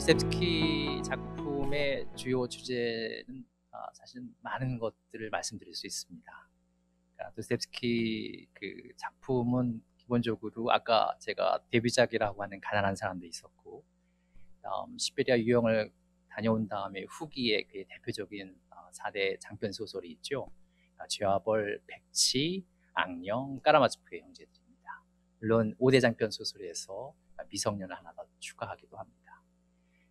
도스토옙스키 작품의 주요 주제는 사실 많은 것들을 말씀드릴 수 있습니다. 그러니까 도스토옙스키 그 작품은 기본적으로 아까 제가 데뷔작이라고 하는 가난한 사람도 있었고, 시베리아 유형을 다녀온 다음에 후기에 그 대표적인 4대 장편 소설이 있죠. 쥐와 벌, 백치, 악령, 까라마초프의 형제들입니다. 물론 5대 장편 소설에서 미성년을 하나 더 추가하기도 합니다.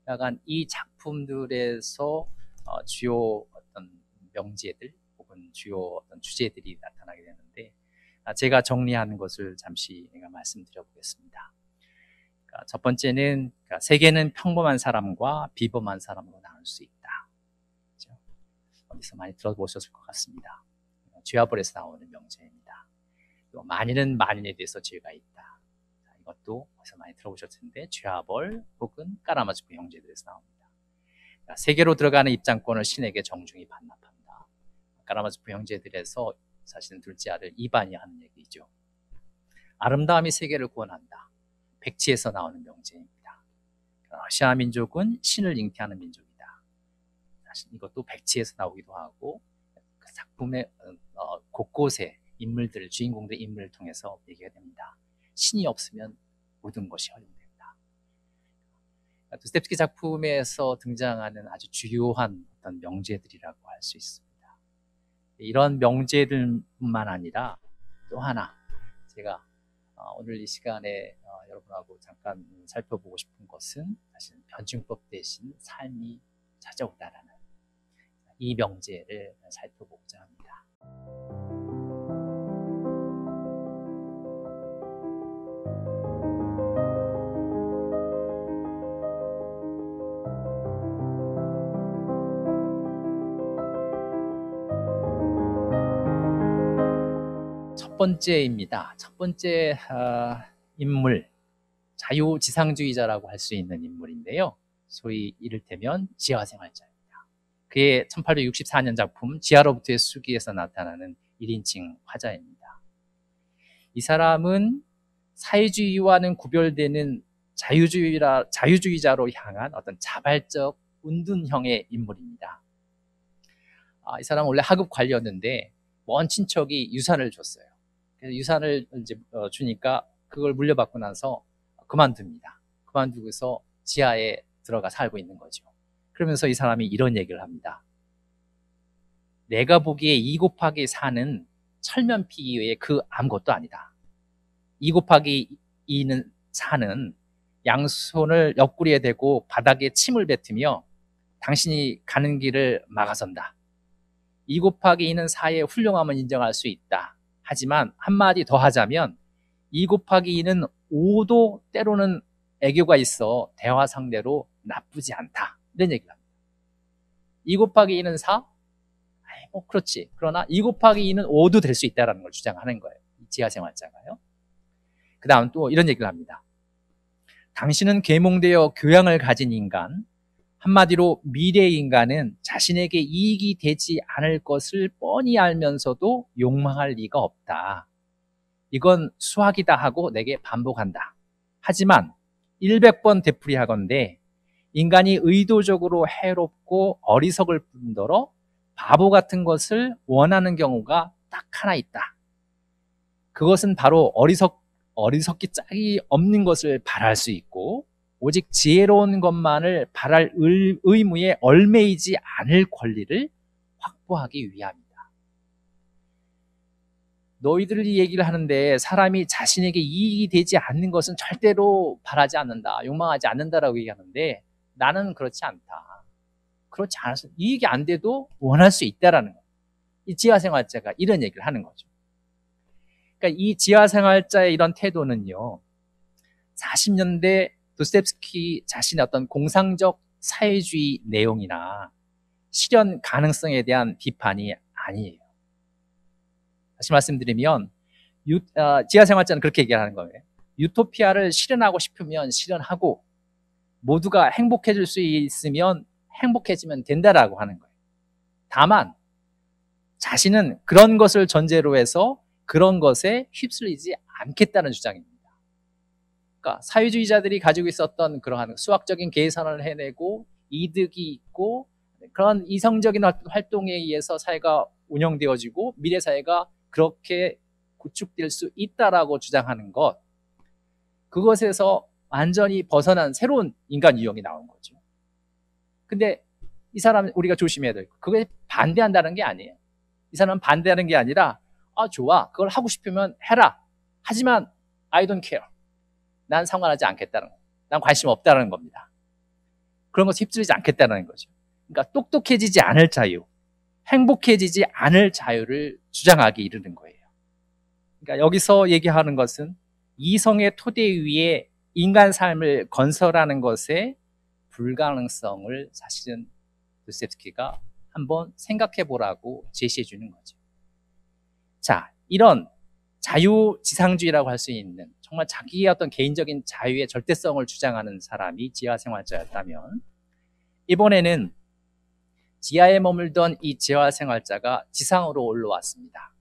약간 이 작품들에서 주요 어떤 명제들 혹은 주요 어떤 주제들이 나타나게 되는데, 제가 정리하는 것을 잠시 말씀드려 보겠습니다. 첫 번째는 세계는 평범한 사람과 비범한 사람으로 나눌 수 있다. 그렇죠? 어디서 많이 들어보셨을 것 같습니다. 쥐와 벌에서 나오는 명제입니다. 또 만인은 만인에 대해서 죄가 있다. 이것도 어디서 많이 들어보셨을 텐데, 쥐와 벌 혹은 까라마초프 형제들에서 나옵니다. 세계로 들어가는 입장권을 신에게 정중히 반납한다. 까라마초프 형제들에서 사실은 둘째 아들 이반이 하는 얘기죠. 아름다움이 세계를 구원한다. 백치에서 나오는 명제입니다. 러시아 민족은 신을 잉태하는 민족이다. 사실 이것도 백치에서 나오기도 하고, 그 작품의 곳곳에 인물들, 주인공들의 인물을 통해서 얘기가 됩니다. 신이 없으면 모든 것이 허용된다. 도스토옙스키 작품에서 등장하는 아주 주요한 어떤 명제들이라고 할 수 있습니다. 이런 명제들뿐만 아니라 또 하나 제가 오늘 이 시간에 여러분하고 잠깐 살펴보고 싶은 것은 사실 변증법 대신 삶이 찾아온다라는 이 명제를 살펴보고자 합니다. 첫 번째입니다. 첫 번째 인물, 자유지상주의자라고 할 수 있는 인물인데요. 소위 이를테면 지하생활자입니다. 그의 1864년 작품 지하로부터의 수기에서 나타나는 1인칭 화자입니다. 이 사람은 사회주의와는 구별되는 자유주의자로 향한 어떤 자발적 운둔형의 인물입니다. 이 사람은 원래 하급 관리였는데 먼 친척이 유산을 줬어요. 그래서 유산을 이제 주니까 그걸 물려받고 나서 그만둡니다. 그만두고서 지하에 들어가 살고 있는 거죠. 그러면서 이 사람이 이런 얘기를 합니다. 내가 보기에 2 곱하기 4는 철면피기 외에 그 아무것도 아니다. 2 곱하기 2는 4는 양손을 옆구리에 대고 바닥에 침을 뱉으며 당신이 가는 길을 막아선다. 2 곱하기 2는 4의 훌륭함은 인정할 수 있다. 하지만 한마디 더 하자면 2 곱하기 2는 5도 때로는 애교가 있어 대화 상대로 나쁘지 않다. 이런 얘기를 합니다. 2 곱하기 2는 4? 그렇지. 그러나 2 곱하기 2는 5도 될 수 있다는 걸 주장하는 거예요. 지하생활자가요. 그 다음 또 이런 얘기를 합니다. 당신은 계몽되어 교양을 가진 인간, 한마디로 미래의 인간은 자신에게 이익이 되지 않을 것을 뻔히 알면서도 욕망할 리가 없다. 이건 수학이다 하고 내게 반복한다. 하지만 100번 되풀이하건대 인간이 의도적으로 해롭고 어리석을 뿐더러 바보 같은 것을 원하는 경우가 딱 하나 있다. 그것은 바로 어리석기 짝이 없는 것을 바랄 수 있고 오직 지혜로운 것만을 바랄 의무에 얽매이지 않을 권리를 확보하기 위함이다. 너희들이 얘기를 하는데 사람이 자신에게 이익이 되지 않는 것은 절대로 바라지 않는다, 욕망하지 않는다라고 얘기하는데 나는 그렇지 않다. 그렇지 않아서 이익이 안 돼도 원할 수 있다라는 거예요. 이 지하생활자가 이런 얘기를 하는 거죠. 그러니까 이 지하생활자의 이런 태도는요, 40년대 도스토옙스키 자신의 어떤 공상적 사회주의 내용이나 실현 가능성에 대한 비판이 아니에요. 다시 말씀드리면 지하생활자는 그렇게 얘기하는 거예요. 유토피아를 실현하고 싶으면 실현하고 모두가 행복해질 수 있으면 행복해지면 된다라고 하는 거예요. 다만 자신은 그런 것을 전제로 해서 그런 것에 휩쓸리지 않겠다는 주장입니다. 그러니까 사회주의자들이 가지고 있었던 그러한 수학적인 계산을 해내고 이득이 있고 그런 이성적인 활동에 의해서 사회가 운영되어지고 미래 사회가 그렇게 구축될 수 있다라고 주장하는 것, 그것에서 완전히 벗어난 새로운 인간 유형이 나온 거죠. 근데 이 사람 우리가 조심해야 될 거, 그거에 반대한다는 게 아니에요. 이 사람은 반대하는 게 아니라 좋아, 그걸 하고 싶으면 해라. 하지만 I don't care. 난 상관하지 않겠다는 거. 난 관심 없다는 겁니다. 그런 것에 휩쓸리지 않겠다는 거죠. 그러니까 똑똑해지지 않을 자유, 행복해지지 않을 자유를 주장하기 이르는 거예요. 그러니까 여기서 얘기하는 것은 이성의 토대 위에 인간 삶을 건설하는 것의 불가능성을 사실은 도스토옙스키가 한번 생각해 보라고 제시해 주는 거죠. 자, 이런 자유지상주의라고 할 수 있는 정말 자기의 어떤 개인적인 자유의 절대성을 주장하는 사람이 지하생활자였다면, 이번에는 지하에 머물던 이 지하생활자가 지상으로 올라왔습니다.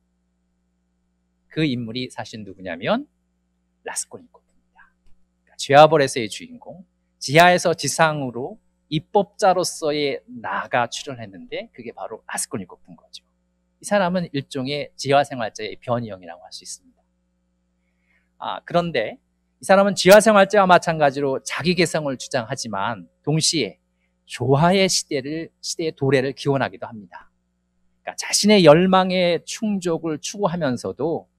그 인물이 사실 누구냐면 라스콜니코프입니다. 그러니까 죄와벌에서의 주인공, 지하에서 지상으로 입법자로서의 나가 출연했는데 그게 바로 라스콜니코프인 거죠. 이 사람은 일종의 지하생활자의 변희영이라고 할 수 있습니다. 그런데 이 사람은 지하생활자와 마찬가지로 자기 개성을 주장하지만 동시에 조화의 시대의 도래를 기원하기도 합니다. 그러니까 자신의 열망의 충족을 추구하면서도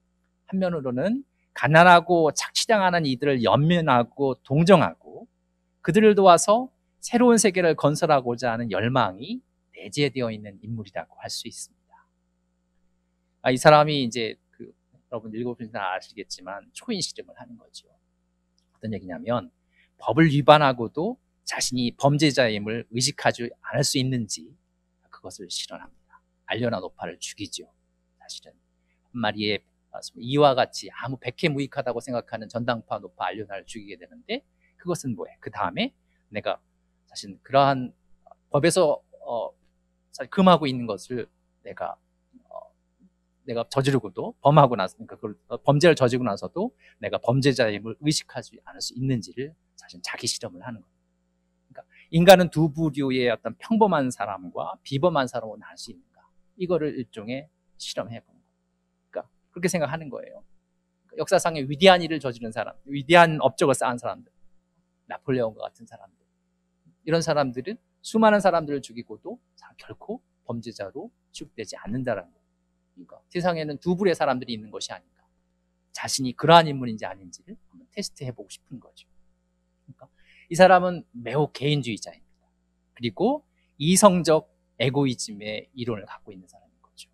한면으로는 가난하고 착취당하는 이들을 연민하고 동정하고 그들을 도와서 새로운 세계를 건설하고자 하는 열망이 내재되어 있는 인물이라고 할 수 있습니다. 이 사람이 이제 여러분 읽어보시면 아시겠지만 초인실험을 하는 거죠. 어떤 얘기냐면 법을 위반하고도 자신이 범죄자임을 의식하지 않을 수 있는지 그것을 실현합니다. 알려나 노파를 죽이죠. 사실은 한 마리의 이와 같이 아무 백해무익하다고 생각하는 전당파 노파 알려나를 죽이게 되는데, 그것은 뭐예요? 그 다음에 내가 사실 그러한 법에서 금하고 있는 것을 내가 저지르고도 범하고 나서, 그러니까 범죄를 저지르고 나서도 내가 범죄자임을 의식하지 않을 수 있는지를 사실 자기 실험을 하는 거예요. 그러니까 인간은 두 부류의 어떤 평범한 사람과 비범한 사람으로 나눌 수 있는가, 이거를 일종의 실험해 본 거예요. 그러니까 그렇게 생각하는 거예요. 그러니까 역사상의 위대한 일을 저지른 사람, 위대한 업적을 쌓은 사람들, 나폴레옹과 같은 사람들, 이런 사람들은 수많은 사람들을 죽이고도 결코 범죄자로 취급되지 않는다는 거예요. 그러니까 세상에는 두 부류의 사람들이 있는 것이 아닌가, 자신이 그러한 인물인지 아닌지를 한번 테스트해보고 싶은 거죠. 그러니까 이 사람은 매우 개인주의자입니다. 그리고 이성적 에고이즘의 이론을 갖고 있는 사람인 거죠.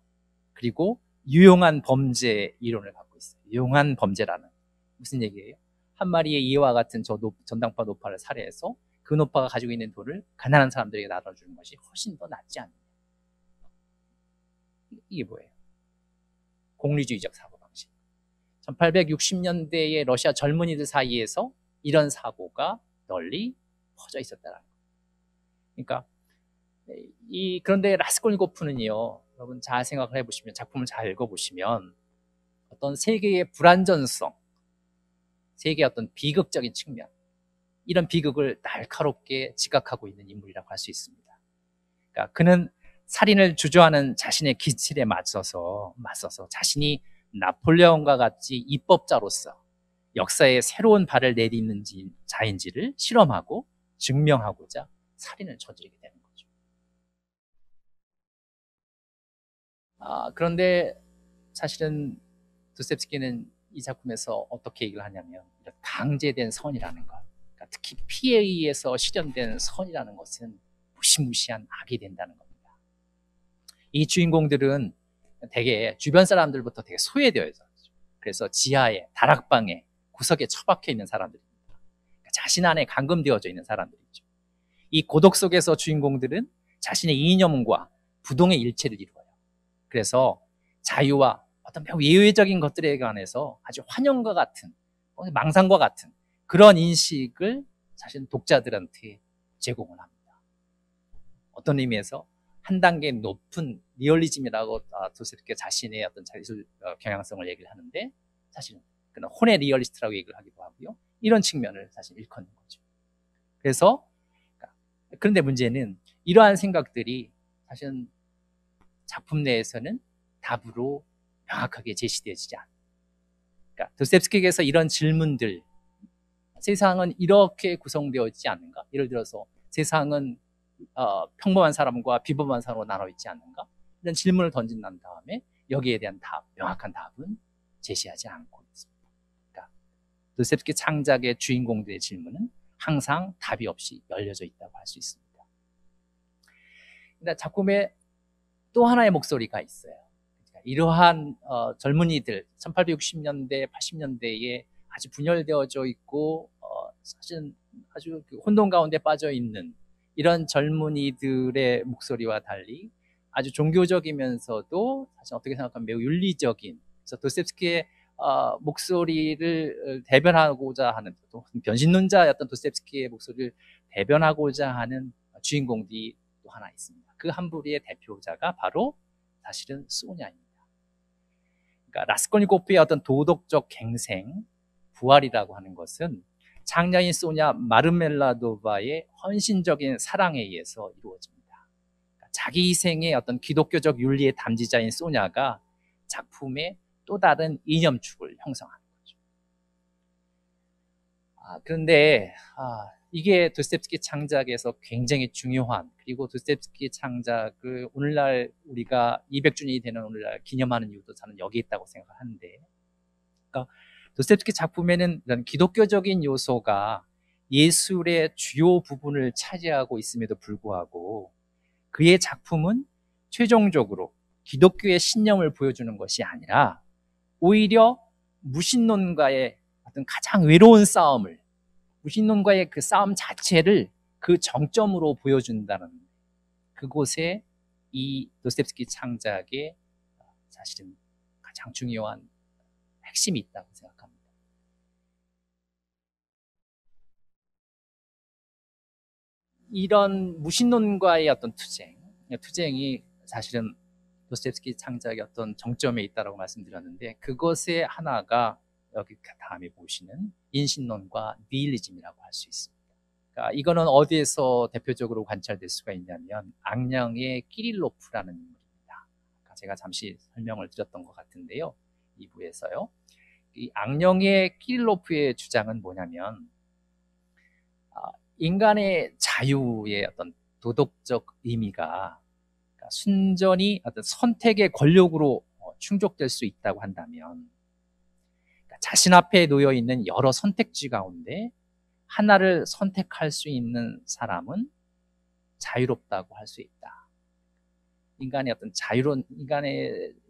그리고 유용한 범죄 이론을 갖고 있어요. 유용한 범죄라는 무슨 얘기예요? 한 마리의 이와 같은 전당파 노파를 살해해서 그 노파가 가지고 있는 돈을 가난한 사람들에게 나눠주는 것이 훨씬 더 낫지 않느냐. 이게 뭐예요? 공리주의적 사고방식. 1860년대의 러시아 젊은이들 사이에서 이런 사고가 널리 퍼져 있었다는 거예요. 그러니까 그런데 라스콜니코프는요, 여러분 잘 생각을 해보시면, 작품을 잘 읽어보시면 어떤 세계의 불완전성, 세계의 어떤 비극적인 측면, 이런 비극을 날카롭게 지각하고 있는 인물이라고 할 수 있습니다. 그러니까 그는 살인을 주저하는 자신의 기질에 맞서서 자신이 나폴레옹과 같이 입법자로서 역사에 새로운 발을 내딛는 자인지를 실험하고 증명하고자 살인을 저지르게 되는 거죠. 그런데 사실은 도스토옙스키는 이 작품에서 어떻게 얘기를 하냐면, 강제된 선이라는 것, 그러니까 특히 피에 의해서 실현된 선이라는 것은 무시무시한 악이 된다는 겁니다. 이 주인공들은 되게 주변 사람들부터 되게 소외되어 있어요. 그래서 지하에, 다락방에, 구석에 처박혀 있는 사람들입니다. 그러니까 자신 안에 감금되어져 있는 사람들이죠. 이 고독 속에서 주인공들은 자신의 이념과 부동의 일체를 이루어요. 그래서 자유와 어떤 매우 예외적인 것들에 관해서 아주 환영과 같은, 망상과 같은 그런 인식을 사실 독자들한테 제공을 합니다. 어떤 의미에서 한 단계 높은 리얼리즘이라고 도스토옙스키가 자신의 어떤 자기술 경향성을 얘기를 하는데, 사실은 그는 혼의 리얼리스트라고 얘기를 하기도 하고요, 이런 측면을 사실 일컫는 거죠. 그래서 그런데 문제는 이러한 생각들이 사실은 작품 내에서는 답으로 명확하게 제시되어지지 않아요. 그러니까 도스토옙스키에게서 이런 질문들, 세상은 이렇게 구성되어 있지 않는가? 예를 들어서 세상은 평범한 사람과 비범한 사람으로 나눠 있지 않는가? 이런 질문을 던진 난 다음에 여기에 대한 명확한 답은 제시하지 않고 있습니다. 그러니까 도스토옙스키 창작의 주인공들의 질문은 항상 답이 없이 열려져 있다고 할 수 있습니다. 근데 작품에 또 하나의 목소리가 있어요. 그러니까 이러한 젊은이들, 1860년대, 80년대에 아주 분열되어져 있고 사실은 아주 혼돈 가운데 빠져 있는 이런 젊은이들의 목소리와 달리 아주 종교적이면서도 사실 어떻게 생각하면 매우 윤리적인, 그래서 도스토옙스키의 목소리를 대변하고자 하는, 또 변신론자였던 도스토옙스키의 목소리를 대변하고자 하는 주인공들이 또 하나 있습니다. 그 한 부류의 대표자가 바로 사실은 소냐입니다. 그러니까 라스콜니코프의 어떤 도덕적 갱생, 부활이라고 하는 것은 장녀인 소냐 마르멜라도바의 헌신적인 사랑에 의해서 이루어집니다. 그러니까 자기 희생의 어떤 기독교적 윤리의 담지자인 소냐가 작품의 또 다른 이념축을 형성하는 거죠. 그런데 이게 도스토옙스키 창작에서 굉장히 중요한, 그리고 도스토옙스키 창작을 오늘날 우리가 200주년이 되는 오늘날 기념하는 이유도 저는 여기 있다고 생각하는데, 그러니까 도스토옙스키 작품에는 이런 기독교적인 요소가 예술의 주요 부분을 차지하고 있음에도 불구하고 그의 작품은 최종적으로 기독교의 신념을 보여주는 것이 아니라 오히려 무신론과의 어떤 가장 외로운 싸움을, 무신론과의 그 싸움 자체를 그 정점으로 보여준다는, 그곳에 이 도스토옙스키 창작의 사실은 가장 중요한 핵심이 있다고 생각합니다. 이런 무신론과의 어떤 투쟁이 사실은 도스토옙스키 창작의 어떤 정점에 있다고 말씀드렸는데, 그것의 하나가 여기 다음에 보시는 인신론과 니힐리즘이라고 할 수 있습니다. 그러니까 이거는 어디에서 대표적으로 관찰될 수가 있냐면 앙령의 키릴로프라는 인물입니다. 제가 잠시 설명을 드렸던 것 같은데요, 2부에서요. 이 앙령의 키릴로프의 주장은 뭐냐면 인간의 자유의 어떤 도덕적 의미가 순전히 어떤 선택의 권력으로 충족될 수 있다고 한다면, 자신 앞에 놓여 있는 여러 선택지 가운데 하나를 선택할 수 있는 사람은 자유롭다고 할 수 있다. 인간의 어떤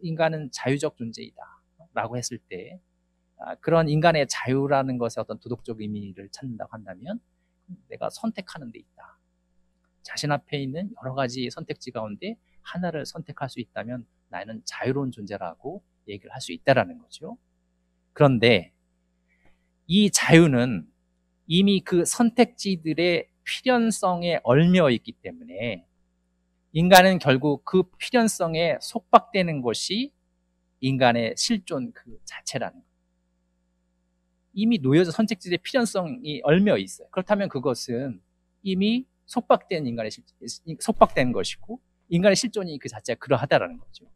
인간은 자유적 존재이다라고 했을 때, 그런 인간의 자유라는 것의 어떤 도덕적 의미를 찾는다고 한다면 내가 선택하는 데 있다. 자신 앞에 있는 여러 가지 선택지 가운데 하나를 선택할 수 있다면 나는 자유로운 존재라고 얘기를 할 수 있다라는 거죠. 그런데 이 자유는 이미 그 선택지들의 필연성에 얽매여 있기 때문에 인간은 결국 그 필연성에 속박되는 것이 인간의 실존 그 자체라는 거예요. 이미 놓여져 선택지의 필연성이 얽매여 있어요. 그렇다면 그것은 이미 속박된 속박된 것이고, 인간의 실존이 그 자체가 그러하다라는 거죠.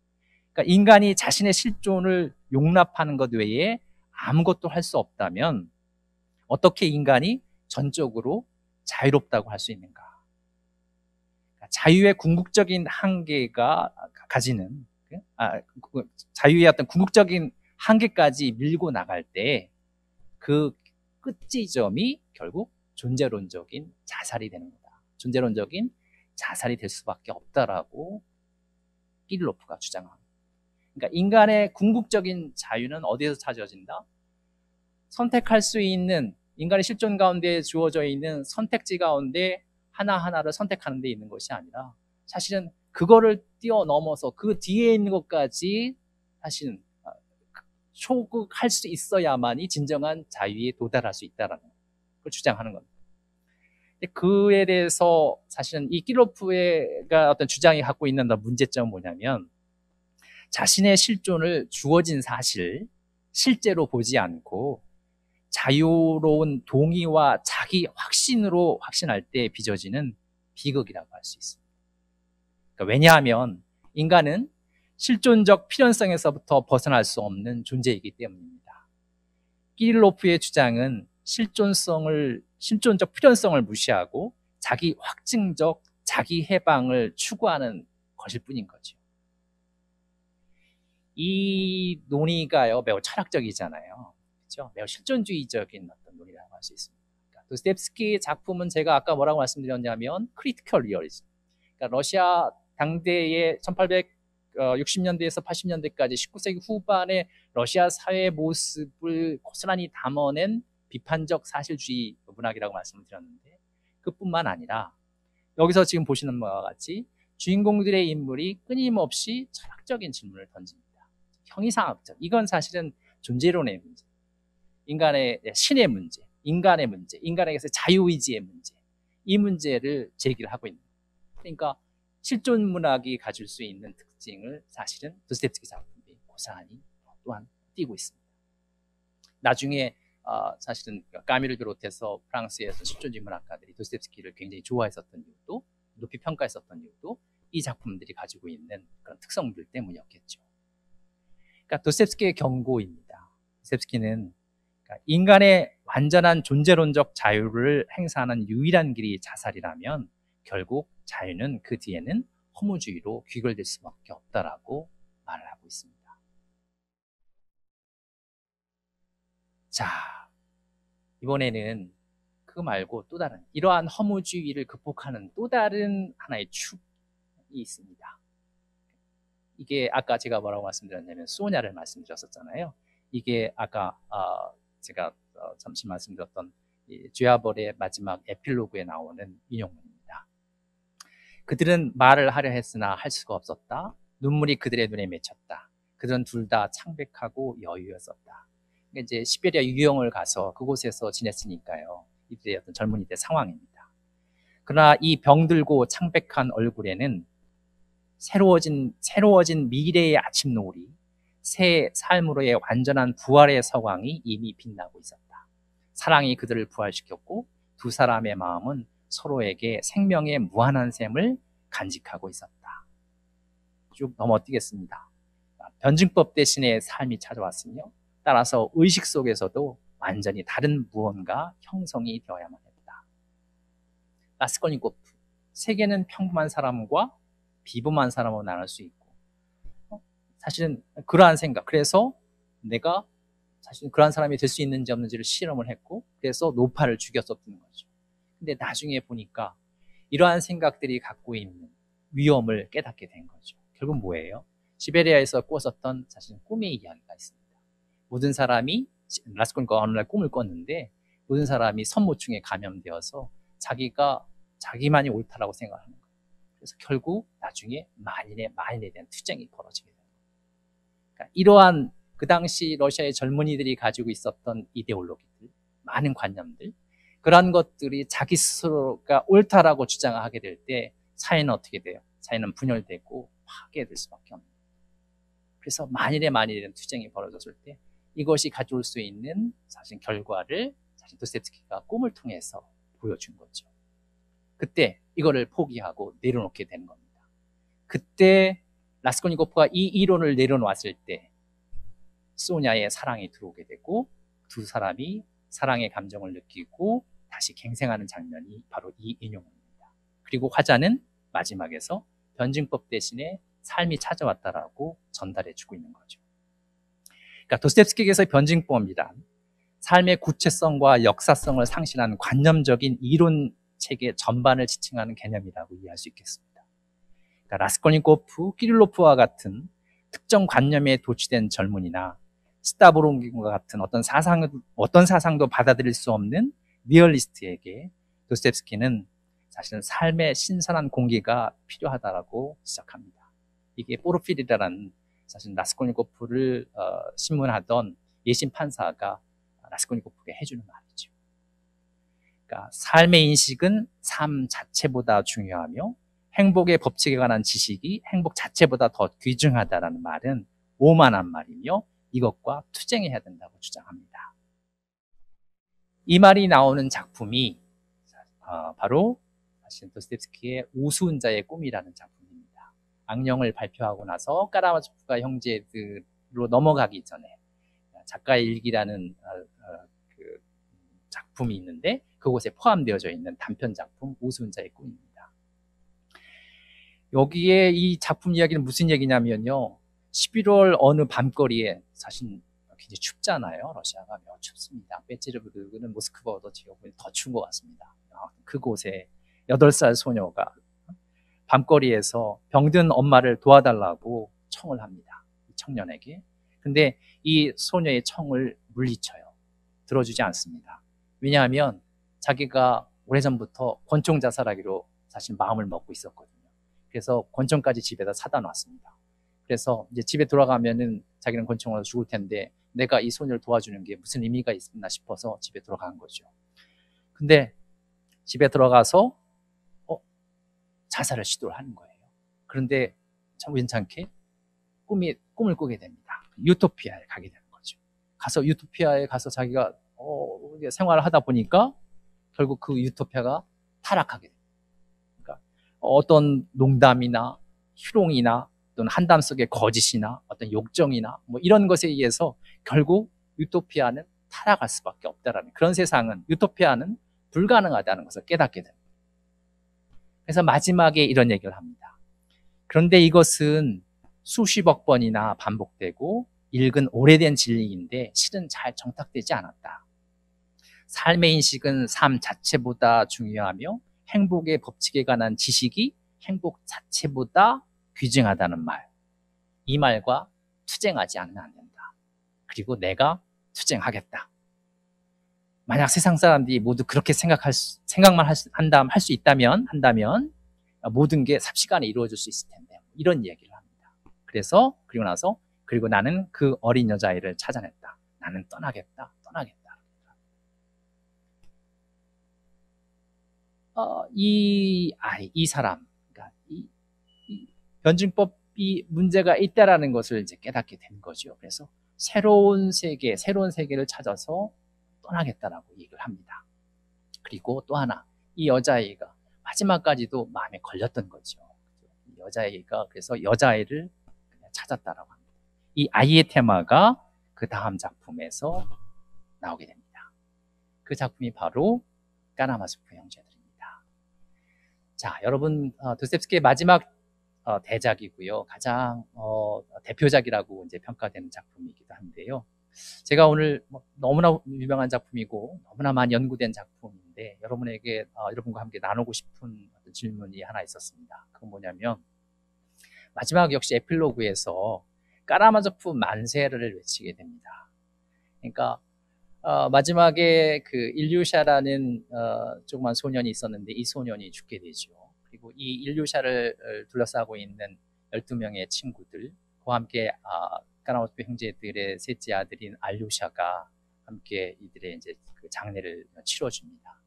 그러니까 인간이 자신의 실존을 용납하는 것 외에 아무것도 할 수 없다면 어떻게 인간이 전적으로 자유롭다고 할 수 있는가? 자유의 궁극적인 한계가 가지는, 자유의 어떤 궁극적인 한계까지 밀고 나갈 때 그 끝지점이 결국 존재론적인 자살이 되는 거다. 존재론적인 자살이 될 수밖에 없다라고 키릴로프가 주장합니다. 그러니까 인간의 궁극적인 자유는 어디에서 찾아진다? 선택할 수 있는, 인간의 실존 가운데 주어져 있는 선택지 가운데 하나하나를 선택하는 데 있는 것이 아니라 사실은 그거를 뛰어넘어서 그 뒤에 있는 것까지 사실은 초극할 수 있어야만이 진정한 자유에 도달할 수 있다는 걸 주장하는 겁니다. 그에 대해서 사실은 이 키릴로프가 어떤 주장이 갖고 있는 문제점은 뭐냐면, 자신의 실존을 주어진 사실, 실제로 보지 않고 자유로운 동의와 자기 확신으로 확신할 때 빚어지는 비극이라고 할 수 있습니다. 그러니까 왜냐하면 인간은 실존적 필연성에서부터 벗어날 수 없는 존재이기 때문입니다. 키릴로프의 주장은 실존적 필연성을 무시하고 자기 확증적 자기 해방을 추구하는 것일 뿐인 거죠. 이 논의가요 매우 철학적이잖아요. 그렇죠? 매우 실존주의적인 어떤 논의라고 할 수 있습니다. 그러니까 도스토옙스키의 작품은 제가 아까 뭐라고 말씀드렸냐면 크리티컬 리얼리즘. 그러니까 러시아 당대의 1860년대에서 80년대까지 19세기 후반의 러시아 사회의 모습을 고스란히 담아낸 비판적 사실주의 문학이라고 말씀을 드렸는데 그뿐만 아니라 여기서 지금 보시는 바와 같이 주인공들의 인물이 끊임없이 철학적인 질문을 던집니다. 형이상학적. 이건 사실은 존재론의 문제, 인간의 신의 문제, 인간의 문제, 인간에게서 자유의지의 문제, 이 문제를 제기를 하고 있는 거예요. 그러니까 실존 문학이 가질 수 있는 특징을 사실은 도스토옙스키 작품이 고스란히 또한 띄고 있습니다. 나중에 사실은 까미를 비롯해서 프랑스에서 실존주의 문학가들이 도스토옙스키를 굉장히 좋아했었던 이유도, 높이 평가했었던 이유도 이 작품들이 가지고 있는 그런 특성들 때문이었겠죠. 그러니까 도스토옙스키의 경고입니다. 도스토옙스키는 인간의 완전한 존재론적 자유를 행사하는 유일한 길이 자살이라면 결국 자유는 그 뒤에는 허무주의로 귀결될 수밖에 없다라고 말을 하고 있습니다. 자, 이번에는 그거 말고 또 다른 이러한 허무주의를 극복하는 또 다른 하나의 축이 있습니다. 이게 아까 제가 뭐라고 말씀드렸냐면 소냐를 말씀드렸었잖아요. 이게 아까 제가 잠시 말씀드렸던 쥐아벌의 마지막 에필로그에 나오는 인용문입니다. 그들은 말을 하려 했으나 할 수가 없었다. 눈물이 그들의 눈에 맺혔다. 그들은 둘 다 창백하고 여유였었다. 이제 시베리아 유형을 가서 그곳에서 지냈으니까요. 이들의 어떤 젊은이들 상황입니다. 그러나 이 병들고 창백한 얼굴에는 새로워진 미래의 아침 노을이, 새 삶으로의 완전한 부활의 서광이 이미 빛나고 있었다. 사랑이 그들을 부활시켰고 두 사람의 마음은 서로에게 생명의 무한한 셈을 간직하고 있었다. 쭉 넘어뛰겠습니다. 변증법 대신에 삶이 찾아왔으며 따라서 의식 속에서도 완전히 다른 무언가 형성이 되어야만 했다. 라스콜니코프, 세계는 평범한 사람과 비범한 사람으로 나눌 수 있고 사실은 그러한 생각, 그래서 내가 사실 그러한 사람이 될 수 있는지 없는지를 실험을 했고 그래서 노파를 죽였었던 거죠. 근데 나중에 보니까 이러한 생각들이 갖고 있는 위험을 깨닫게 된 거죠. 결국 뭐예요? 시베리아에서 꿨었던 사실은 꿈의 이야기가 있습니다. 모든 사람이 라스콜니코프가 어느 날 꿈을 꿨는데 모든 사람이 선모충에 감염되어서 자기만이 옳다라고 생각하는 거예요. 그래서 결국 나중에 만인에 대한 투쟁이 벌어지게 됩니다. 그러니까 이러한 그 당시 러시아의 젊은이들이 가지고 있었던 이데올로기들, 많은 관념들, 그런 것들이 자기 스스로가 옳다라고 주장하게 될 때 사회는 어떻게 돼요? 사회는 분열되고 파괴될 수밖에 없는 거예요. 그래서 만일에 대한 투쟁이 벌어졌을 때 이것이 가져올 수 있는 사실 결과를 사실 도스토옙스키가 꿈을 통해서 보여준 거죠. 그때 이거를 포기하고 내려놓게 되는 겁니다. 그때 라스콜니코프가 이 이론을 내려놓았을 때 소냐의 사랑이 들어오게 되고 두 사람이 사랑의 감정을 느끼고 다시 갱생하는 장면이 바로 이 인용입니다. 그리고 화자는 마지막에서 변증법 대신에 삶이 찾아왔다라고 전달해주고 있는 거죠. 그러니까 도스토옙스키에게서 변증법이란 삶의 구체성과 역사성을 상실한 관념적인 이론 체계 전반을 지칭하는 개념이라고 이해할 수 있겠습니다. 그러니까 라스콜니코프, 키릴로프와 같은 특정 관념에 도취된 젊은이나 스타브론킨과 같은 어떤 사상도 받아들일 수 없는 리얼리스트에게 도스토옙스키는 사실은 삶의 신선한 공기가 필요하다라고 시작합니다. 이게 포르피리라는 사실 라스콜니코프를 신문하던 예심 판사가 라스콜니코프에게 해주는 말이죠. 그러니까 삶의 인식은 삶 자체보다 중요하며 행복의 법칙에 관한 지식이 행복 자체보다 더 귀중하다라는 말은 오만한 말이며 이것과 투쟁해야 된다고 주장합니다. 이 말이 나오는 작품이 바로 사실 도스토옙스키의 우스운자의 꿈이라는 작품입니다. 악령을 발표하고 나서 까라마조프가 형제들로 넘어가기 전에 작가의 일기라는 그 작품이 있는데 그곳에 포함되어져 있는 단편 작품 우스운자의 꿈입니다. 여기에 이 작품 이야기는 무슨 얘기냐면요. 11월 어느 밤거리에 사실 굉장히 춥잖아요. 러시아가 매우 춥습니다. 페테르부르크는 모스크바보다 지금 더 추운 것 같습니다. 그곳에 8살 소녀가 밤거리에서 병든 엄마를 도와달라고 청을 합니다. 이 청년에게. 근데 이 소녀의 청을 물리쳐요. 들어주지 않습니다. 왜냐하면 자기가 오래전부터 권총 자살하기로 사실 마음을 먹고 있었거든요. 그래서 권총까지 집에다 사다 놨습니다. 그래서 이제 집에 돌아가면은 자기는 권총으로 죽을 텐데 내가 이 소녀를 도와주는 게 무슨 의미가 있나 싶어서 집에 들어간 거죠. 근데 집에 들어가서 자살을 시도를 하는 거예요. 그런데 참 우연찮게 꿈을 꾸게 됩니다. 유토피아에 가게 되는 거죠. 가서 유토피아에 가서 자기가 생활을 하다 보니까 결국 그 유토피아가 타락하게 됩니다. 그러니까 어떤 농담이나 희롱이나 또는 한담 속의 거짓이나 어떤 욕정이나 뭐 이런 것에 의해서 결국 유토피아는 타락할 수밖에 없다라는 그런 세상은 유토피아는 불가능하다는 것을 깨닫게 됩니다. 그래서 마지막에 이런 얘기를 합니다. 그런데 이것은 수십억 번이나 반복되고 읽은 오래된 진리인데 실은 잘 정착되지 않았다. 삶의 인식은 삶 자체보다 중요하며 행복의 법칙에 관한 지식이 행복 자체보다 귀중하다는 말. 이 말과 투쟁하지 않으면 안 된다. 그리고 내가 투쟁하겠다. 만약 세상 사람들이 모두 그렇게 생각만 할 수 있다면 모든 게 삽시간에 이루어질 수 있을 텐데 이런 얘기를 합니다. 그리고 나서 나는 그 어린 여자아이를 찾아냈다. 나는 떠나겠다. 이 사람, 그러니까 이 변증법이 문제가 있다라는 것을 이제 깨닫게 된 거죠. 그래서 새로운 세계를 찾아서 떠나겠다라고 얘기를 합니다. 그리고 또 하나, 이 여자아이가 마지막까지도 마음에 걸렸던 거죠. 이 여자아이가 그래서 여자아이를 찾았다라고 합니다. 이 아이의 테마가 그 다음 작품에서 나오게 됩니다. 그 작품이 바로 까라마조프 형제들입니다. 자, 여러분, 도스토옙스키의 마지막 대작이고요. 가장 대표작이라고 이제 평가되는 작품이기도 한데요. 제가 오늘 너무나 유명한 작품이고 너무나 많이 연구된 작품인데 여러분과 함께 나누고 싶은 어떤 질문이 하나 있었습니다. 그건 뭐냐면 마지막 역시 에필로그에서 까라마조프 만세를 외치게 됩니다. 그러니까 마지막에 그 일류샤라는 조그만 소년이 있었는데 이 소년이 죽게 되죠. 그리고 이 일류샤를 둘러싸고 있는 12명의 친구들, 그와 함께 까라마조프 형제들의 셋째 아들인 알류샤가 함께 이들의 이제 그 장례를 치러줍니다.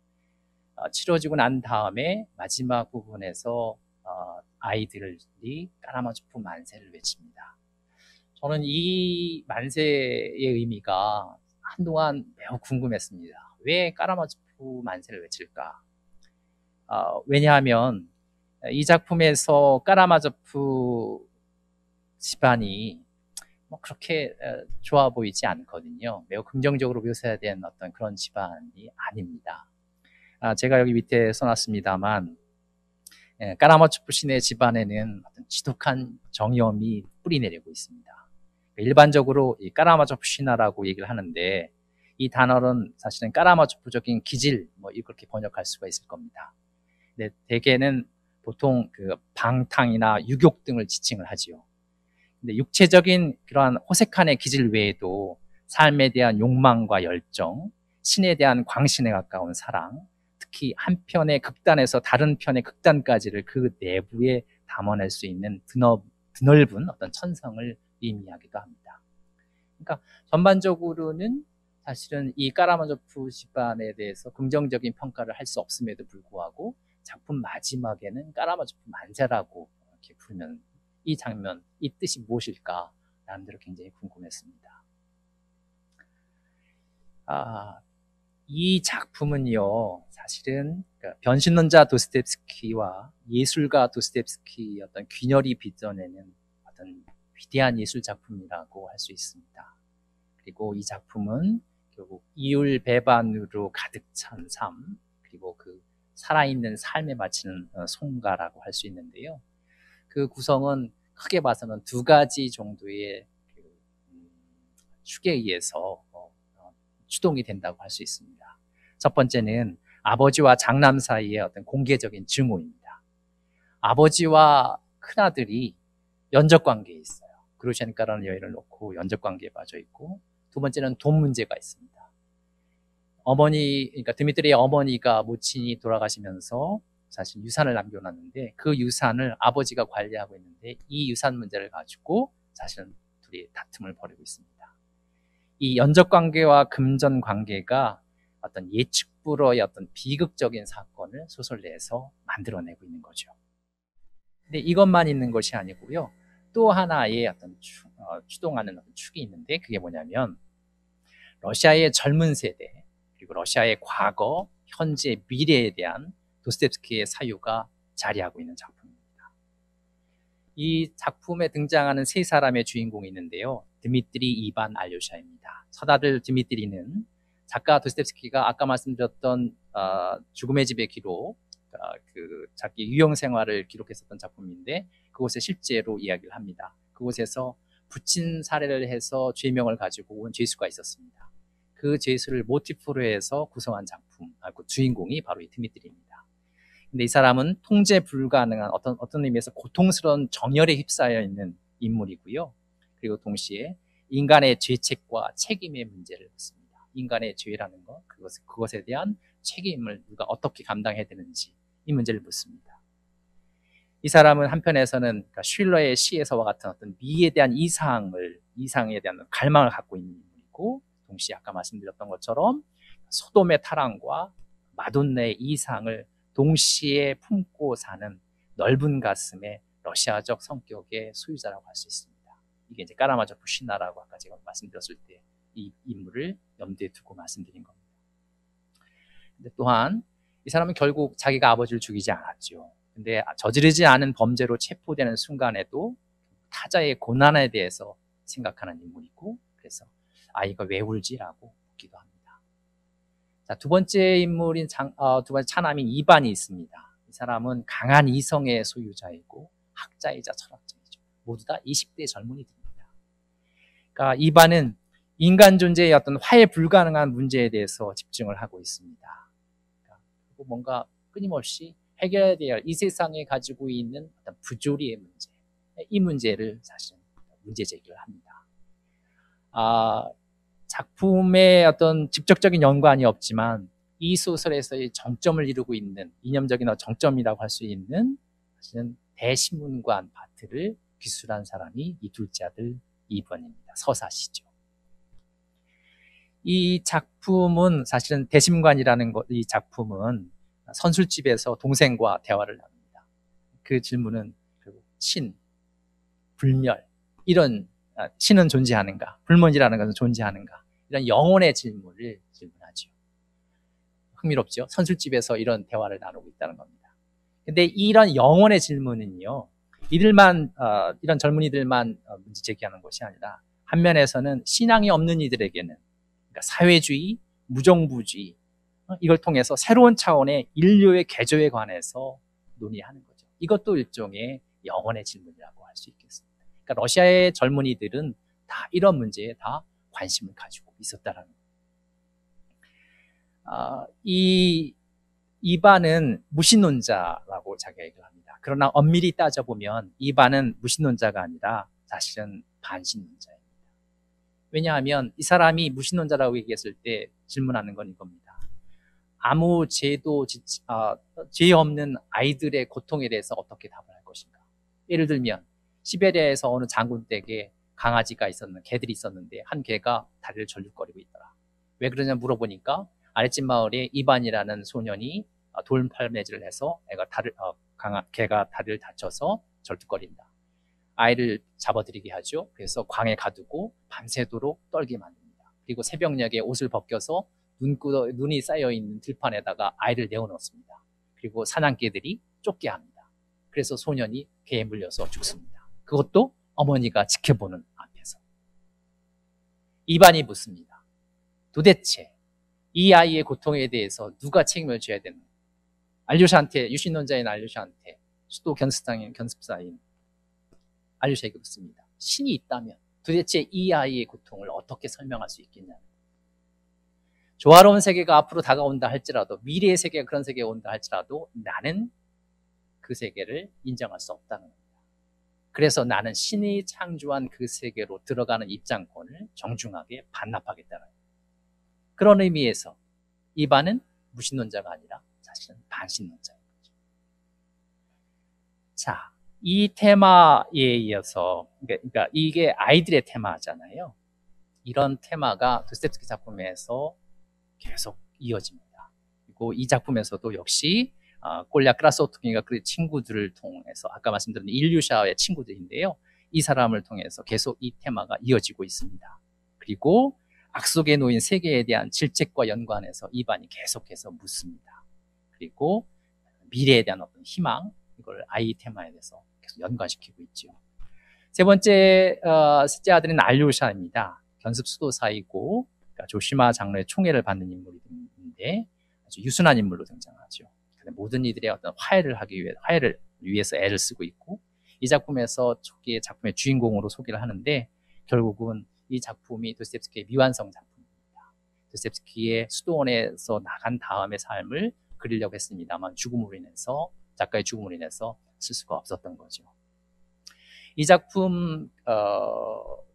치러지고 난 다음에 마지막 부분에서 아이들이 까라마조프 만세를 외칩니다. 저는 이 만세의 의미가 한동안 매우 궁금했습니다. 왜 까라마조프 만세를 외칠까? 왜냐하면 이 작품에서 까라마조프 집안이 그렇게 좋아 보이지 않거든요. 매우 긍정적으로 묘사된 어떤 그런 집안이 아닙니다. 제가 여기 밑에 써놨습니다만 까라마조프 신의 집안에는 어떤 지독한 정의염이 뿌리내리고 있습니다. 일반적으로 이 까라마조프 신화라고 얘기를 하는데 이 단어는 사실은 까라마조프적인 기질 이렇게 번역할 수가 있을 겁니다. 근데 대개는 보통 그 방탕이나 유욕 등을 지칭을 하지요. 근데 육체적인 그러한 호색한의 기질 외에도 삶에 대한 욕망과 열정, 신에 대한 광신에 가까운 사랑, 특히 한 편의 극단에서 다른 편의 극단까지를 그 내부에 담아낼 수 있는 드넓은 어떤 천성을 의미하기도 합니다. 그러니까 전반적으로는 사실은 이 까라마조프 집안에 대해서 긍정적인 평가를 할 수 없음에도 불구하고 작품 마지막에는 까라마조프 만세라고 이렇게 부르면 이 장면, 이 뜻이 무엇일까? 나름대로 굉장히 궁금했습니다. 이 작품은요, 사실은 변신론자 도스토옙스키와 예술가 도스토옙스키 어떤 균열이 빚어내는 어떤 위대한 예술 작품이라고 할 수 있습니다. 그리고 이 작품은 결국 이율 배반으로 가득 찬 삶, 그리고 그 살아있는 삶에 바치는 송가라고 할 수 있는데요. 그 구성은 크게 봐서는 두 가지 정도의 축에 의해서 추동이 된다고 할 수 있습니다. 첫 번째는 아버지와 장남 사이의 어떤 공개적인 증오입니다. 아버지와 큰아들이 연적관계에 있어요. 그루샤니카라는 여인을 놓고 연적관계에 빠져 있고, 두 번째는 돈 문제가 있습니다. 그러니까 드미트리의 어머니가 모친이 돌아가시면서 사실 유산을 남겨놨는데 그 유산을 아버지가 관리하고 있는데 이 유산 문제를 가지고 사실은 둘이 다툼을 벌이고 있습니다. 이 연적관계와 금전관계가 어떤 예측불허의 어떤 비극적인 사건을 소설 내에서 만들어내고 있는 거죠. 근데 이것만 있는 것이 아니고요. 또 하나의 어떤 추동하는 어떤 축이 있는데 그게 뭐냐면 러시아의 젊은 세대, 그리고 러시아의 과거, 현재, 미래에 대한 도스토옙스키의 사유가 자리하고 있는 작품입니다. 이 작품에 등장하는 세 사람의 주인공이 있는데요. 드미트리, 이반, 알료샤입니다. 서다들 드미트리는 작가 도스토옙스키가 아까 말씀드렸던 죽음의 집의 기록, 자기 유형 생활을 기록했었던 작품인데 그곳에 실제로 이야기를 합니다. 그곳에서 부친 살해를 해서 죄명을 가지고 온 죄수가 있었습니다. 그 죄수를 모티프로 해서 구성한 작품, 그 주인공이 바로 이 드미트리입니다. 근데 이 사람은 통제 불가능한 어떤 의미에서 고통스러운 정열에 휩싸여 있는 인물이고요. 그리고 동시에 인간의 죄책과 책임의 문제를 묻습니다. 인간의 죄라는 것, 그것에 대한 책임을 누가 어떻게 감당해야 되는지 이 문제를 묻습니다. 이 사람은 한편에서는 쉴러의 시에서와 같은 어떤 미에 대한 이상에 대한 갈망을 갖고 있는 인물이고, 동시에 아까 말씀드렸던 것처럼 소돔의 타락과 마돈나의 이상을 동시에 품고 사는 넓은 가슴의 러시아적 성격의 소유자라고 할 수 있습니다. 이게 이제 까라마조 푸시나라고 아까 제가 말씀드렸을 때 이 인물을 염두에 두고 말씀드린 겁니다. 근데 또한 이 사람은 결국 자기가 아버지를 죽이지 않았죠. 근데 저지르지 않은 범죄로 체포되는 순간에도 타자의 고난에 대해서 생각하는 인물이고, 그래서 아이가 왜 울지라고 묻기도 합니다. 자, 두 번째 인물인 두 번째 차남인 이반이 있습니다. 이 사람은 강한 이성의 소유자이고 학자이자 철학자이죠. 모두 다 20대 젊은이들입니다. 그러니까 이반은 인간 존재의 어떤 화해 불가능한 문제에 대해서 집중을 하고 있습니다. 그리고 뭔가 끊임없이 해결해야 될 이 세상에 가지고 있는 어떤 부조리의 문제, 이 문제를 사실 문제 제기를 합니다. 작품의 어떤 직접적인 연관이 없지만 이 소설에서의 정점을 이루고 있는 이념적인 정점이라고 할 수 있는 사실은 대신문관 파트를 기술한 사람이 이 둘째 아들 이번입니다. 서사시죠. 이 작품은 사실은 대신문관이라는 이 작품은 선술집에서 동생과 대화를 나눕니다. 그 질문은 결국 신, 불멸, 이런 신은 존재하는가, 불문이라는 것은 존재하는가, 이런 영혼의 질문을 질문하죠. 흥미롭죠? 선술집에서 이런 대화를 나누고 있다는 겁니다. 근데 이런 영혼의 질문은요, 이런 젊은이들만 문제 제기하는 것이 아니라 한면에서는 신앙이 없는 이들에게는, 그러니까 사회주의, 무정부주의, 이걸 통해서 새로운 차원의 인류의 개조에 관해서 논의하는 거죠. 이것도 일종의 영혼의 질문이라고 할 수 있겠습니다. 그러니까 러시아의 젊은이들은 다 이런 문제에 다 관심을 가지고 있었다라는 거예요. 이반은 무신론자라고 자기가 얘기를 합니다. 그러나 엄밀히 따져보면 이반은 무신론자가 아니라 사실은 반신론자입니다. 왜냐하면 이 사람이 무신론자라고 얘기했을 때 질문하는 건 이겁니다. 아무 죄 없는 아이들의 고통에 대해서 어떻게 답을 할 것인가. 예를 들면 시베리아에서 어느 장군 댁에 개들이 있었는데 한 개가 다리를 절룩거리고 있더라. 왜 그러냐 물어보니까 아랫집 마을에 이반이라는 소년이 돌팔매질을 해서 개가 다리를 다쳐서 절뚝거린다. 아이를 잡아들이게 하죠. 그래서 광에 가두고 밤새도록 떨게 만듭니다. 그리고 새벽녘에 옷을 벗겨서 눈이 쌓여있는 들판에다가 아이를 내어놓습니다. 그리고 사냥개들이 쫓게 합니다. 그래서 소년이 개에 물려서 죽습니다. 그것도 어머니가 지켜보는 앞에서. 이반이 묻습니다. 도대체 이 아이의 고통에 대해서 누가 책임을 져야 되는 거예요? 알류샤한테, 유신론자인 알류샤한테 수도 견습사인 알류샤에게 묻습니다. 신이 있다면 도대체 이 아이의 고통을 어떻게 설명할 수 있겠냐는. 조화로운 세계가 앞으로 다가온다 할지라도, 미래의 세계가 그런 세계가 온다 할지라도 나는 그 세계를 인정할 수 없다는 겁니다. 그래서 나는 신이 창조한 그 세계로 들어가는 입장권을 정중하게 반납하겠다는 거예요. 그런 의미에서 이반은 무신론자가 아니라 사실은 반신론자인 거죠. 자, 이 테마에 이어서, 그러니까 이게 아이들의 테마잖아요. 이런 테마가 도스토옙스키 작품에서 계속 이어집니다. 그리고 이 작품에서도 역시 꼴랴 크라소토키가 그 친구들을 통해서, 아까 말씀드린 일류샤의 친구들인데요, 이 사람을 통해서 계속 이 테마가 이어지고 있습니다. 그리고 악속에 놓인 세계에 대한 질책과 연관해서 이반이 계속해서 묻습니다. 그리고 미래에 대한 어떤 희망, 이걸 아이 테마에 대해서 계속 연관시키고 있죠. 세 번째, 셋째 아들은 알류샤입니다. 견습 수도사이고, 그러니까 조시마 장로의 총애를 받는 인물인데 아주 유순한 인물로 등장하죠. 모든 이들의 어떤 화해를 위해서 애를 쓰고 있고, 이 작품에서 초기의 작품의 주인공으로 소개를 하는데 결국은 이 작품이 도스토옙스키의 미완성 작품입니다. 도스토옙스키의 수도원에서 나간 다음의 삶을 그리려고 했습니다만 작가의 죽음으로 인해서 쓸 수가 없었던 거죠. 이 작품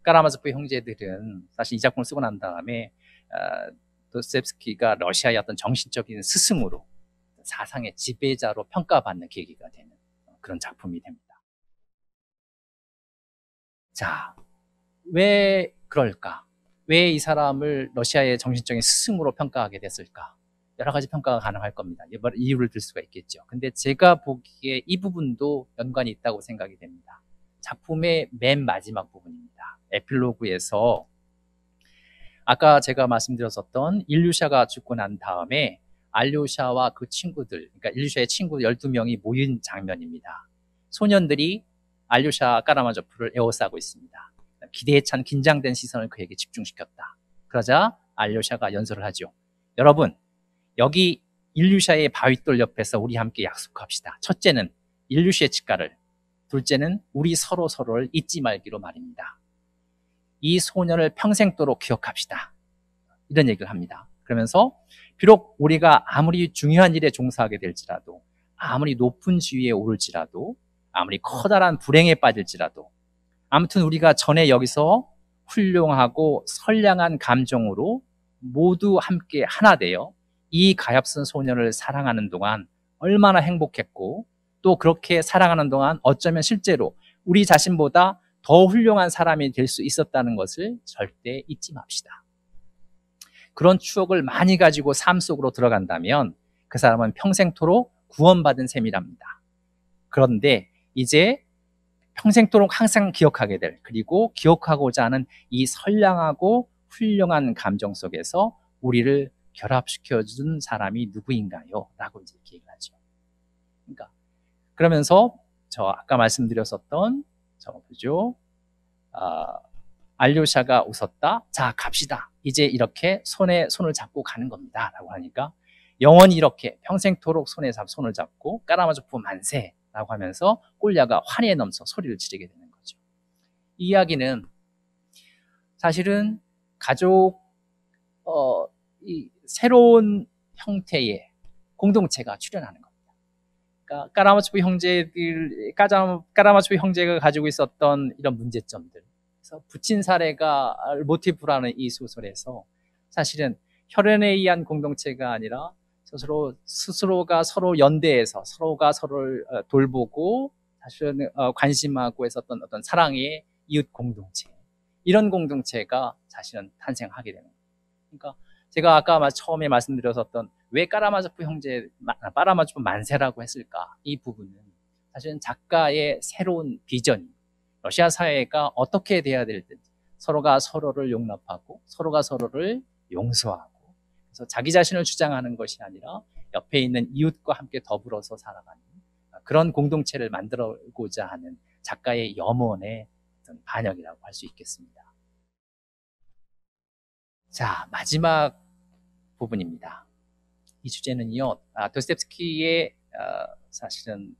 까라마조프 형제들은 사실 이 작품을 쓰고 난 다음에 도스토옙스키가 러시아의 어떤 정신적인 스승으로, 사상의 지배자로 평가받는 계기가 되는 그런 작품이 됩니다. 자, 왜 그럴까? 왜 이 사람을 러시아의 정신적인 스승으로 평가하게 됐을까? 여러 가지 평가가 가능할 겁니다. 이유를 들 수가 있겠죠. 근데 제가 보기에 이 부분도 연관이 있다고 생각이 됩니다. 작품의 맨 마지막 부분입니다. 에필로그에서 아까 제가 말씀드렸었던 일류샤가 죽고 난 다음에 알류샤와 그 친구들, 그러니까 일류샤의 친구 12명이 모인 장면입니다. 소년들이 알류샤 까라마조프를 에워싸고 있습니다. 기대에 찬 긴장된 시선을 그에게 집중시켰다. 그러자 알류샤가 연설을 하죠. 여러분, 여기 일류샤의 바위돌 옆에서 우리 함께 약속합시다. 첫째는 일류샤의 치가를, 둘째는 우리 서로를 잊지 말기로 말입니다. 이 소년을 평생도록 기억합시다. 이런 얘기를 합니다. 그러면서 비록 우리가 아무리 중요한 일에 종사하게 될지라도, 아무리 높은 지위에 오를지라도, 아무리 커다란 불행에 빠질지라도, 아무튼 우리가 전에 여기서 훌륭하고 선량한 감정으로 모두 함께 하나 되어 이 가엾은 소년을 사랑하는 동안 얼마나 행복했고, 또 그렇게 사랑하는 동안 어쩌면 실제로 우리 자신보다 더 훌륭한 사람이 될 수 있었다는 것을 절대 잊지 맙시다. 그런 추억을 많이 가지고 삶 속으로 들어간다면 그 사람은 평생토록 구원받은 셈이랍니다. 그런데 이제 평생토록 항상 기억하게 될, 그리고 기억하고자 하는 이 선량하고 훌륭한 감정 속에서 우리를 결합시켜준 사람이 누구인가요? 라고 이제 얘기를 하죠. 그러니까 그러면서 저 아까 말씀드렸었던 보죠. 알류샤가 웃었다. 자, 갑시다. 이제 이렇게 손에 손을 잡고 가는 겁니다. 라고 하니까 영원히 이렇게 평생토록 손을 잡고 까라마조프 만세 라고 하면서 꼴랴가 환희에 넘쳐 소리를 지르게 되는 거죠. 이 이야기는 사실은 가족, 이 새로운 형태의 공동체가 출현하는 겁니다. 그러니까 까라마초프 형제가 가지고 있었던 이런 문제점들, 그래서 부친 사례가 모티브로 하는 이 소설에서 사실은 혈연에 의한 공동체가 아니라 스스로가 서로 연대해서 서로가 서로를 돌보고 사실은 관심하고 했었던 어떤 사랑의 이웃 공동체, 이런 공동체가 사실은 탄생하게 되는 거예요. 그러니까 제가 아까 처음에 말씀드렸었던 왜 까라마조프 만세라고 했을까? 이 부분은 사실은 작가의 새로운 비전, 러시아 사회가 어떻게 돼야 될지, 서로가 서로를 용납하고 서로가 서로를 용서하고 그래서 자기 자신을 주장하는 것이 아니라 옆에 있는 이웃과 함께 더불어서 살아가는 그런 공동체를 만들고자 하는 작가의 염원의 어떤 반영이라고 할 수 있겠습니다. 자, 마지막 부분입니다. 이 주제는요, 도스토옙스키의 사실은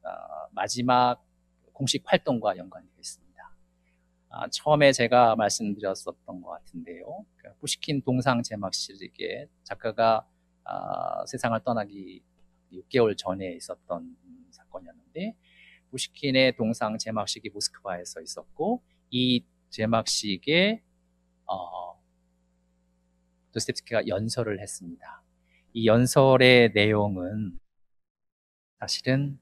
마지막 공식 활동과 연관되어 있습니다. 처음에 제가 말씀드렸었던 것 같은데요. 푸시킨 동상 제막식에 작가가 세상을 떠나기 6개월 전에 있었던 사건이었는데, 푸시킨의 동상 제막식이 모스크바에서 있었고, 이 제막식에 도스토옙스키가 연설을 했습니다. 이 연설의 내용은 사실은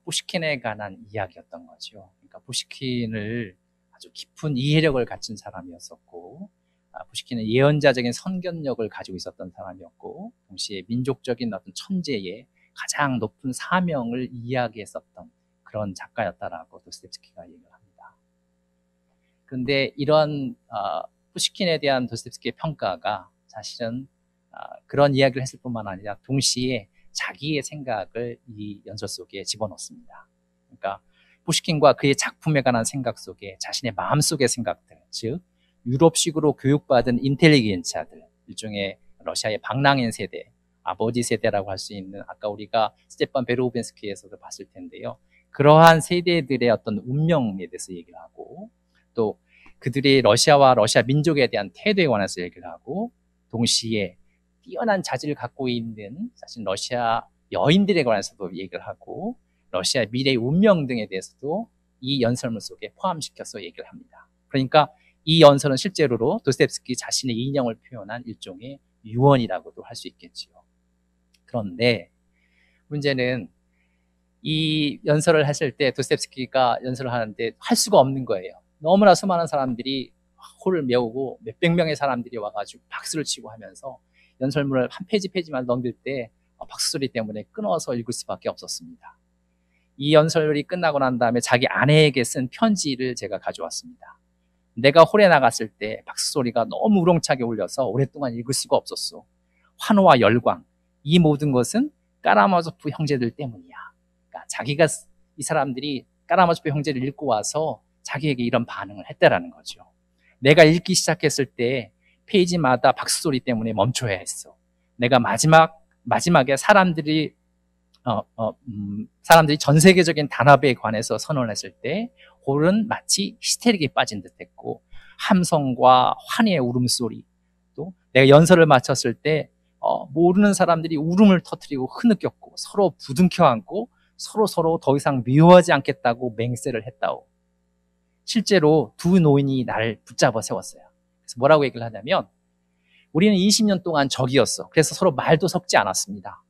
푸시킨에 관한 이야기였던 거죠. 그러니까 푸시킨을 아주 깊은 이해력을 갖춘 사람이었었고, 푸시킨은 예언자적인 선견력을 가지고 있었던 사람이었고, 동시에 민족적인 어떤 천재의 가장 높은 사명을 이야기했었던 그런 작가였다라고 도스토옙스키가 얘기를 합니다. 그런데 이런 푸시킨에 대한 도스토옙스키의 평가가 사실은 그런 이야기를 했을 뿐만 아니라 동시에 자기의 생각을 이 연설 속에 집어넣습니다. 그러니까 푸시킨과 그의 작품에 관한 생각 속에 자신의 마음속의 생각들, 즉 유럽식으로 교육받은 인텔리겐차들, 일종의 러시아의 방랑인 세대, 아버지 세대라고 할 수 있는, 아까 우리가 스테판 베르호벤스키에서도 봤을 텐데요. 그러한 세대들의 어떤 운명에 대해서 얘기를 하고, 또 그들이 러시아와 러시아 민족에 대한 태도에 관해서 얘기를 하고, 동시에 뛰어난 자질을 갖고 있는 사실 러시아 여인들에 관해서도 얘기를 하고, 러시아 미래의 운명 등에 대해서도 이 연설문 속에 포함시켜서 얘기를 합니다. 그러니까 이 연설은 실제로로 도스토옙스키 자신의 인형을 표현한 일종의 유언이라고도 할 수 있겠지요. 그런데 문제는 이 연설을 했을 때 도스토옙스키가 연설을 하는데 할 수가 없는 거예요. 너무나 수많은 사람들이 홀을 메우고 몇백 명의 사람들이 와가지고 박수를 치고 하면서 연설문을 한 페이지만 넘길 때 박수 소리 때문에 끊어서 읽을 수밖에 없었습니다. 이 연설이 끝나고 난 다음에 자기 아내에게 쓴 편지를 제가 가져왔습니다. 내가 홀에 나갔을 때 박수 소리가 너무 우렁차게 울려서 오랫동안 읽을 수가 없었어. 환호와 열광, 이 모든 것은 까라마조프 형제들 때문이야. 그러니까 자기가 이 사람들이 까라마조프 형제를 읽고 와서 자기에게 이런 반응을 했다라는 거죠. 내가 읽기 시작했을 때 페이지마다 박수 소리 때문에 멈춰야 했어. 내가 마지막에 사람들이 전 세계적인 단합에 관해서 선언을 했을 때 홀은 마치 히스테릭에 빠진 듯했고, 함성과 환희의 울음소리, 또 내가 연설을 마쳤을 때 모르는 사람들이 울음을 터뜨리고 흐느꼈고 서로 부둥켜 안고 서로 더 이상 미워하지 않겠다고 맹세를 했다오. 실제로 두 노인이 나를 붙잡아 세웠어요. 그래서 뭐라고 얘기를 하냐면, 우리는 20년 동안 적이었어. 그래서 서로 말도 섞지 않았습니다.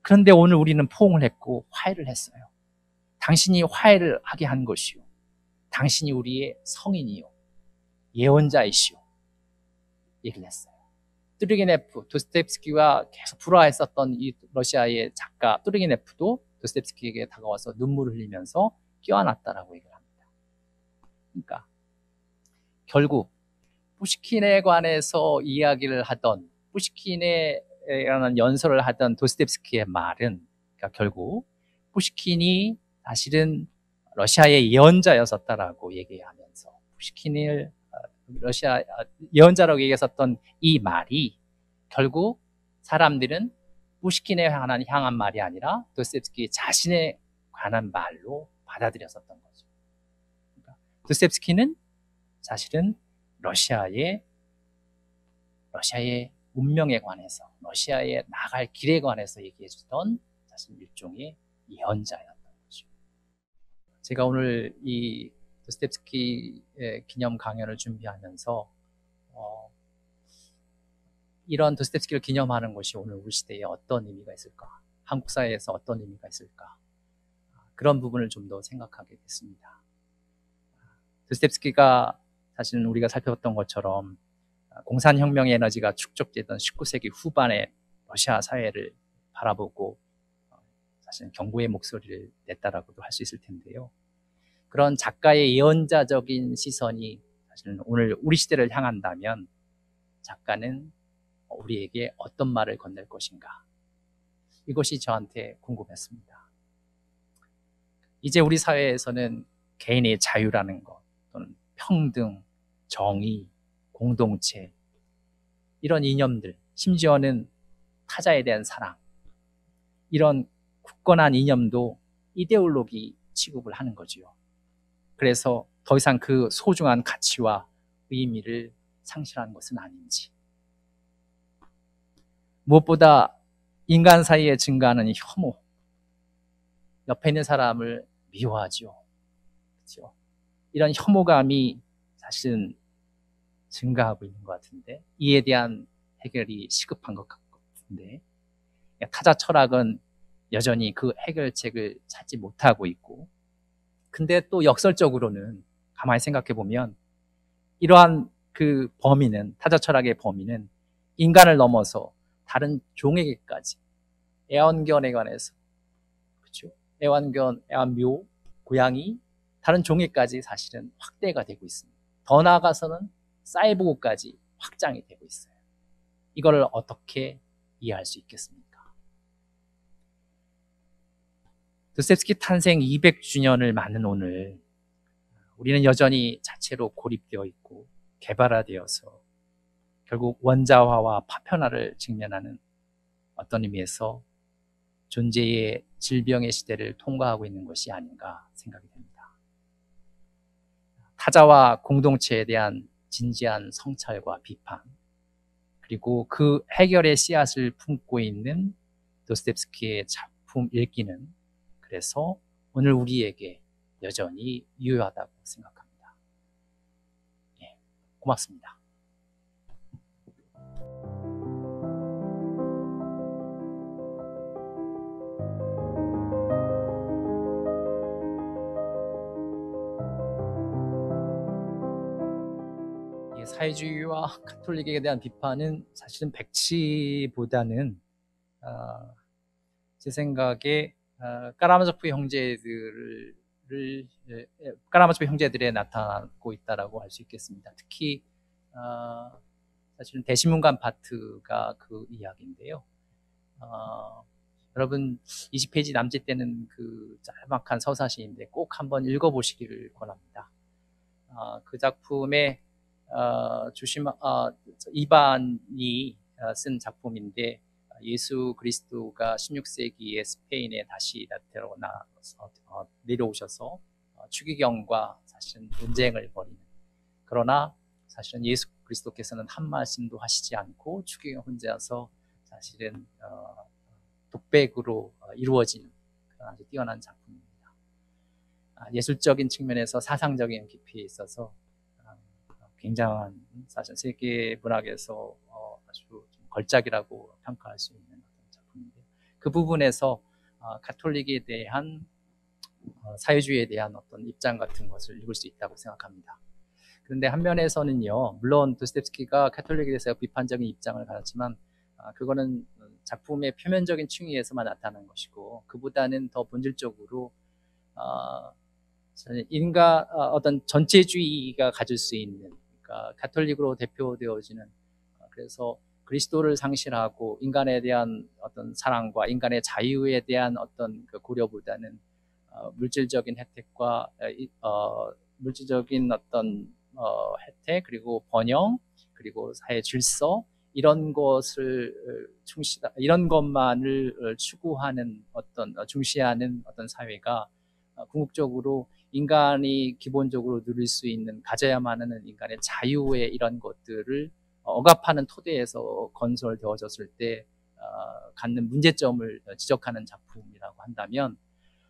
그런데 오늘 우리는 포옹을 했고 화해를 했어요. 당신이 화해를 하게 한 것이요, 당신이 우리의 성인이요, 예언자이시요, 얘기를 했어요. 뚜르게네프, 도스토옙스키와 계속 불화했었던 이 러시아의 작가 뚜르게네프도 도스토옙스키에게 다가와서 눈물을 흘리면서 껴안았다라고 얘기를 합니다. 그러니까 결국 푸시킨에 관해서 이야기를 하던, 푸시킨에 관한 연설을 하던 도스토옙스키의 말은, 그러니까 결국 푸시킨이 사실은 러시아의 예언자였었다라고 얘기하면서, 푸시킨을 러시아 예언자라고 얘기했었던 이 말이 결국 사람들은 푸시킨에 향한 말이 아니라 도스토옙스키 자신에 관한 말로 받아들였었던 거죠. 그러니까 도스토옙스키는 사실은 러시아의 운명에 관해서, 러시아에 나갈 길에 관해서 얘기해 주던 사실 일종의 예언자였던 거죠. 제가 오늘 이 도스토옙스키의 기념 강연을 준비하면서 이런 도스토옙스키를 기념하는 것이 오늘 우리 시대에 어떤 의미가 있을까, 한국 사회에서 어떤 의미가 있을까, 그런 부분을 좀 더 생각하게 됐습니다. 도스토옙스키가 사실은 우리가 살펴봤던 것처럼 공산혁명의 에너지가 축적되던 19세기 후반의 러시아 사회를 바라보고 사실은 경고의 목소리를 냈다라고도 할 수 있을 텐데요. 그런 작가의 예언자적인 시선이 사실은 오늘 우리 시대를 향한다면 작가는 우리에게 어떤 말을 건넬 것인가? 이것이 저한테 궁금했습니다. 이제 우리 사회에서는 개인의 자유라는 것, 또는 평등, 정의, 공동체, 이런 이념들, 심지어는 타자에 대한 사랑, 이런 굳건한 이념도 이데올로기 취급을 하는 거지요. 그래서 더 이상 그 소중한 가치와 의미를 상실하는 것은 아닌지. 무엇보다 인간 사이에 증가하는 혐오, 옆에 있는 사람을 미워하죠. 그렇죠? 이런 혐오감이 사실은 증가하고 있는 것 같은데, 이에 대한 해결이 시급한 것 같은데, 타자 철학은 여전히 그 해결책을 찾지 못하고 있고, 근데 또 역설적으로는 가만히 생각해 보면 이러한 그 범위는, 타자 철학의 범위는 인간을 넘어서 다른 종에게까지, 애완견에 관해서, 그렇죠? 애완견, 애완묘, 고양이, 다른 종에까지 사실은 확대가 되고 있습니다. 더 나아가서는 사이보그까지 확장이 되고 있어요. 이걸 어떻게 이해할 수 있겠습니까? 도스토옙스키 탄생 200주년을 맞는 오늘, 우리는 여전히 자체로 고립되어 있고 개발화되어서 결국 원자화와 파편화를 직면하는 어떤 의미에서 존재의 질병의 시대를 통과하고 있는 것이 아닌가 생각이 됩니다. 타자와 공동체에 대한 진지한 성찰과 비판, 그리고 그 해결의 씨앗을 품고 있는 도스토옙스키의 작품 읽기는 그래서 오늘 우리에게 여전히 유효하다고 생각합니다. 예, 고맙습니다. 사회주의와 가톨릭에 대한 비판은 사실은 백치보다는 제 생각에 까라마조프 형제들에 나타나고 있다라고 할 수 있겠습니다. 특히 사실은 대신문관 파트가 그 이야기인데요. 여러분 20페이지 남짓되는 그 짤막한 서사시인데 꼭 한번 읽어보시기를 권합니다. 그 작품의 이반이 쓴 작품인데 예수 그리스도가 16세기에 스페인에 다시 내려오셔서 추기경과 사실은 논쟁을 벌이는, 그러나 사실은 예수 그리스도께서는 한 말씀도 하시지 않고 추기경 혼자서 사실은 독백으로 이루어지는 그런 아주 뛰어난 작품입니다. 예술적인 측면에서 사상적인 깊이에 있어서 굉장한 사실 세계 문학에서 아주 걸작이라고 평가할 수 있는 작품인데, 그 부분에서 가톨릭에 대한 사회주의에 대한 어떤 입장 같은 것을 읽을 수 있다고 생각합니다. 그런데 한면에서는요, 물론 도스토옙스키가 가톨릭에 대해서 비판적인 입장을 가졌지만 그거는 작품의 표면적인 층위에서만 나타난 것이고, 그보다는 더 본질적으로 인간 어떤 전체주의가 가질 수 있는, 그러니까 가톨릭으로 대표되어지는, 그래서 그리스도를 상실하고 인간에 대한 어떤 사랑과 인간의 자유에 대한 어떤 그 고려보다는 물질적인 혜택과 물질적인 어떤 혜택, 그리고 번영, 그리고 사회 질서, 이런 것만을 추구하는 어떤 중시하는 어떤 사회가 궁극적으로 인간이 기본적으로 누릴 수 있는, 가져야만 하는 인간의 자유의 이런 것들을 억압하는 토대에서 건설되어졌을 때 갖는 문제점을 지적하는 작품이라고 한다면,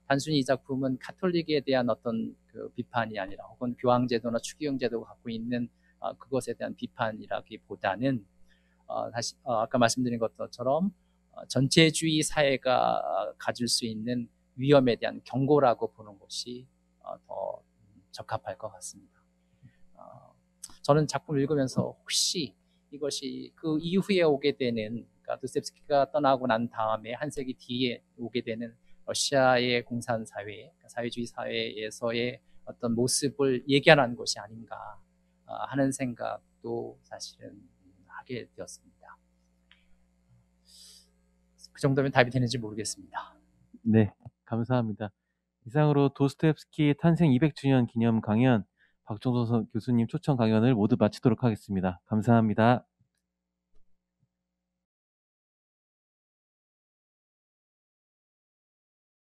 단순히 이 작품은 가톨릭에 대한 어떤 그 비판이 아니라, 혹은 교황제도나 추기경제도가 갖고 있는 그것에 대한 비판이라기보다는 다시 아까 말씀드린 것처럼 전체주의 사회가 가질 수 있는 위험에 대한 경고라고 보는 것이 더 적합할 것 같습니다. 저는 작품을 읽으면서 혹시 이것이 그 이후에 오게 되는, 그러니까 도스토옙스키가 떠나고 난 다음에 한 세기 뒤에 오게 되는 러시아의 공산사회, 사회주의 사회에서의 어떤 모습을 예견한 것이 아닌가 하는 생각도 사실은 하게 하게 되었습니다. 그 정도면 답이 되는지 모르겠습니다. 네, 감사합니다. 이상으로 도스토옙스키 탄생 200주년 기념 강연 박종선 교수님 초청 강연을 모두 마치도록 하겠습니다. 감사합니다.